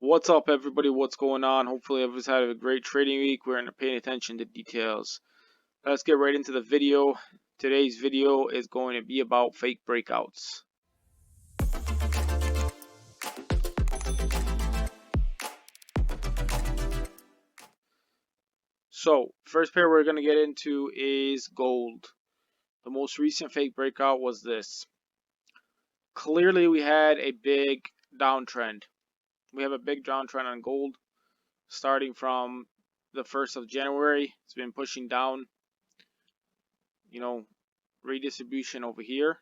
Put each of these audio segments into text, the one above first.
What's up, everybody? What's going on? Hopefully everyone's had a great trading week. We're paying attention to details. Let's get right into the video. Today's video is going to be about fake breakouts. So, first pair we're going to get into is gold. The most recent fake breakout was this. Clearly, we had a big downtrend. We have a big downtrend on gold starting from the 1st of January. It's been pushing down, redistribution over here.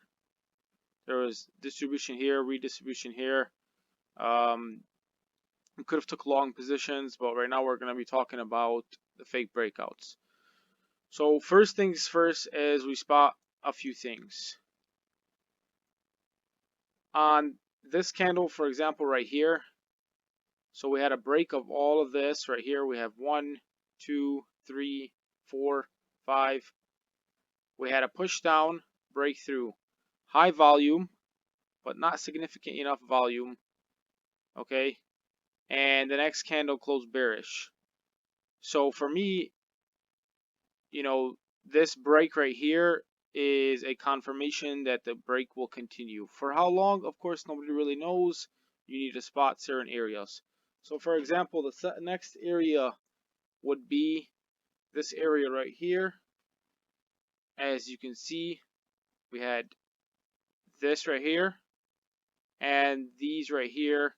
There was distribution here, redistribution here. We could have took long positions, but right now we're going to be talking about the fake breakouts. So first things first is we spot a few things. On this candle, for example, right here, so we had a break of all of this right here. We have 1, 2, 3, 4, 5. We had a push down, breakthrough, high volume, but not significant enough volume. Okay, and the next candle closed bearish. So for me, this break right here is a confirmation that the break will continue. For how long, of course, nobody really knows. You need to spot certain areas. So for example, the next area would be this area right here. As you can see, we had this right here and these right here.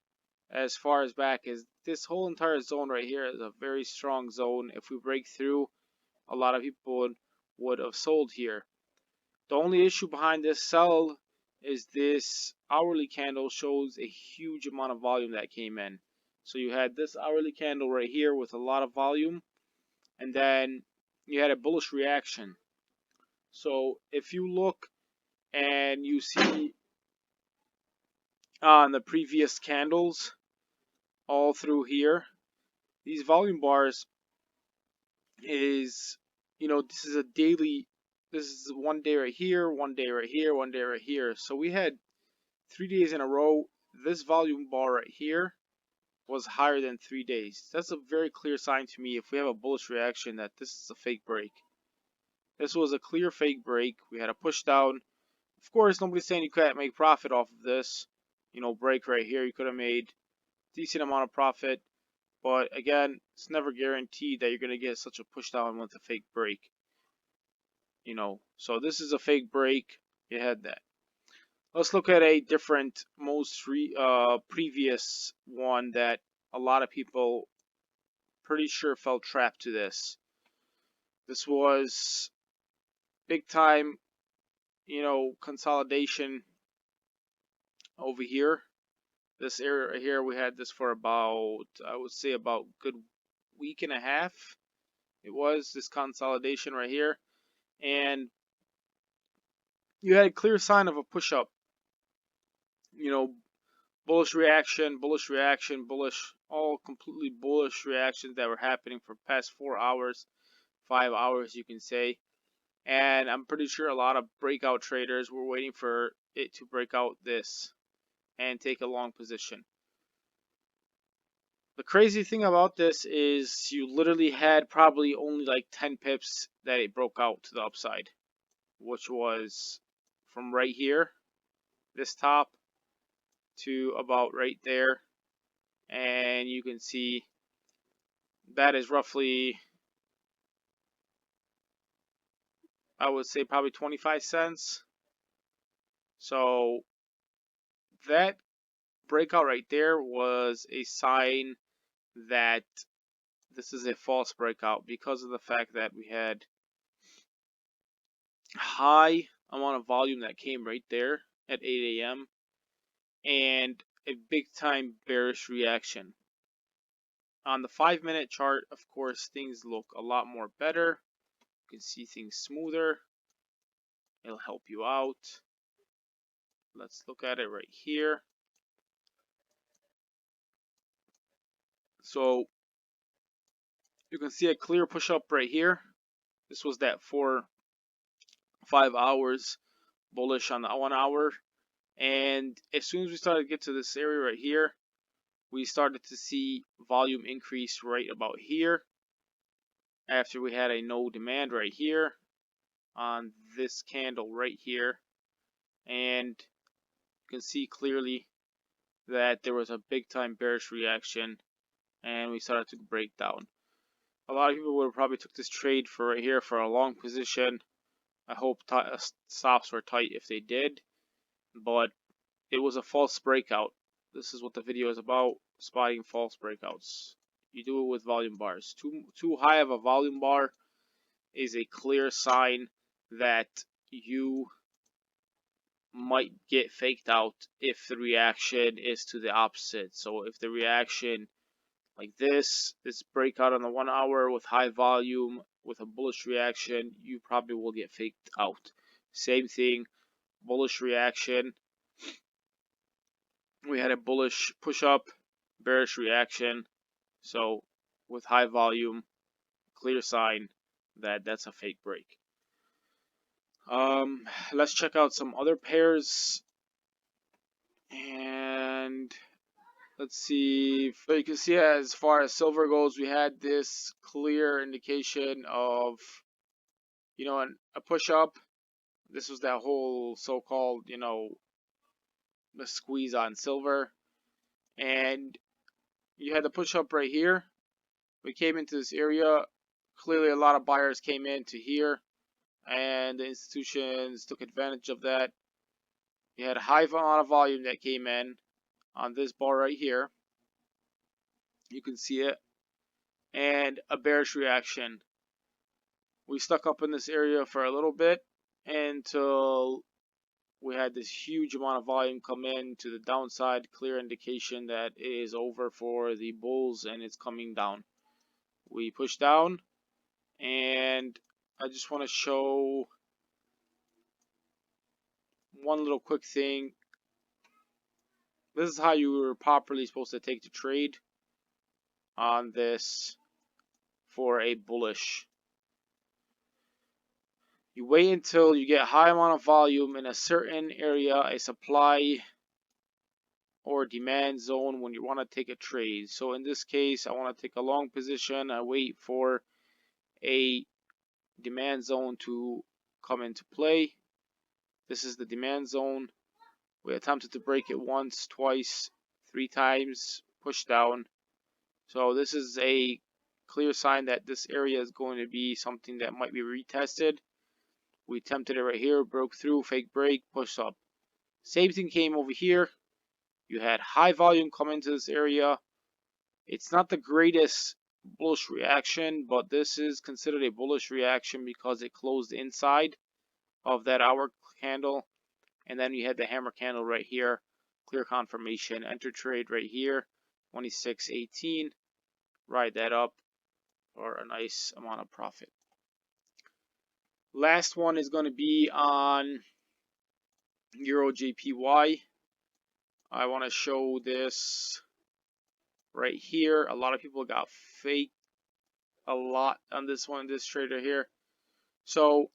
As far as back as this whole entire zone right here is a very strong zone. If we break through, a lot of people would have sold here. The only issue behind this sell is this hourly candle shows a huge amount of volume that came in. So you had this hourly candle right here with a lot of volume, and then you had a bullish reaction. So if you look and you see on the previous candles all through here, these volume bars is, this is a daily, this is one day right here, one day right here, one day right here. So we had 3 days in a row. This volume bar right here was higher than 3 days. That's a very clear sign to me if we have a bullish reaction that this is a fake break. This was a clear fake break. We had a push down. Of course, nobody's saying you can't make profit off of this. Break right here, you could have made decent amount of profit. But again, it's never guaranteed that you're going to get such a push down with a fake break. So this is a fake break. You had that. Let's look at a different, previous one that a lot of people pretty sure fell trapped to this. This was big time, consolidation over here. This area right here, we had this for about, I would say about a good week and a half. It was this consolidation right here. And you had a clear sign of a push up. Bullish reaction, bullish reaction, bullish, all completely bullish reactions that were happening for past 4 hours, 5 hours, you can say. And I'm pretty sure a lot of breakout traders were waiting for it to break out this and take a long position. The crazy thing about this is you literally had probably only like 10 pips that it broke out to the upside, which was from right here, this top, to about right there. And you can see that is roughly, I would say probably 25 cents. So that breakout right there was a sign that this is a false breakout because of the fact that we had high amount of volume that came right there at 8 a.m. and a big time bearish reaction. On the 5-minute chart, of course, things look a lot more better. You can see things smoother. It'll help you out. Let's look at it right here. So you can see a clear push up right here. This was that 4-5 hours bullish on the 1 hour. And as soon as we started to get to this area right here, we started to see volume increase right about here after we had a no demand right here on this candle right here, and you can see clearly that there was a big time bearish reaction and we started to break down. A lot of people would have probably took this trade for right here for a long position. I hope stops were tight if they did, but it was a false breakout. This is what the video is about, spotting false breakouts. You do it with volume bars. Too high of a volume bar is a clear sign that you might get faked out if the reaction is to the opposite. So if the reaction like this breakout on the 1 hour with high volume with a bullish reaction, you probably will get faked out. Same thing, bullish reaction. We had a bullish push up, bearish reaction. So with high volume, clear sign that that's a fake break. Let's check out some other pairs. And let's see. You can see as far as silver goes, we had this clear indication of, a push up. This was that whole so-called, the squeeze on silver. And you had the push up right here. We came into this area. Clearly, a lot of buyers came into here, and the institutions took advantage of that. You had a high amount of volume that came in on this bar right here. You can see it. And a bearish reaction. We stuck up in this area for a little bit until we had this huge amount of volume come in to the downside, clear indication that it is over for the bulls and it's coming down. We push down, and I just want to show one little quick thing. This is how you were properly supposed to take the trade on this for a bullish. You wait until you get a high amount of volume in a certain area, a supply or demand zone, when you want to take a trade. So in this case, I want to take a long position. I wait for a demand zone to come into play. This is the demand zone. We attempted to break it once, twice, 3 times, push down. So this is a clear sign that this area is going to be something that might be retested. We attempted it right here, broke through, fake break, push up. Same thing came over here. You had high volume come into this area. It's not the greatest bullish reaction, but this is considered a bullish reaction because it closed inside of that hour candle. And then you had the hammer candle right here, clear confirmation, enter trade right here, 26.18. Ride that up for a nice amount of profit. Last one is going to be on Euro JPY. I want to show this right here. A lot of people got faked a lot on this one, this trader here. So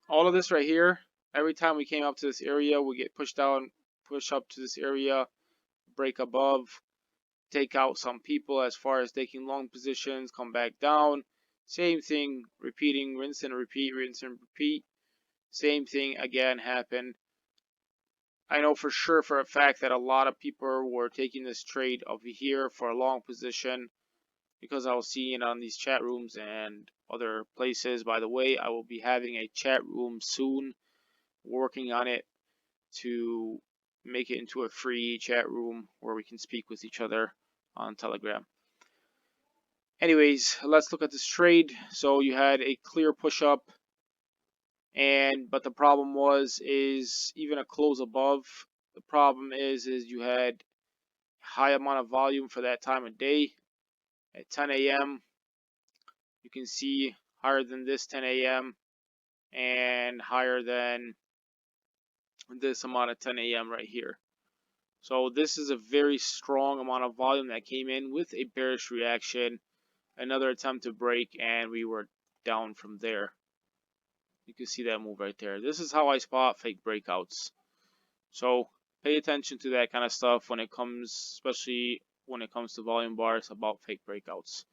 all of this right here, every time we came up to this area, we get pushed down, push up to this area, break above, take out some people as far as taking long positions, come back down. Same thing, repeating, rinse and repeat, rinse and repeat. Same thing again happened. I know for sure for a fact that a lot of people were taking this trade over here for a long position because I was seeing it on these chat rooms and other places. By the way, I will be having a chat room soon, working on it to make it into a free chat room where we can speak with each other on Telegram. Anyways, let's look at this trade. So you had a clear push up, but the problem is even a close above. The problem is you had high amount of volume for that time of day. At 10 a.m. you can see higher than this 10 a.m. and higher than this amount of 10 a.m. right here. So this is a very strong amount of volume that came in with a bearish reaction. Another attempt to break, and we were down from there. You can see that move right there. This is how I spot fake breakouts. So pay attention to that kind of stuff when it comes, especially when it comes to volume bars about fake breakouts.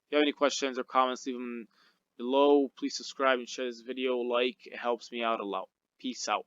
If you have any questions or comments, leave them below. Please subscribe and share this video. Like, it helps me out a lot. Peace out.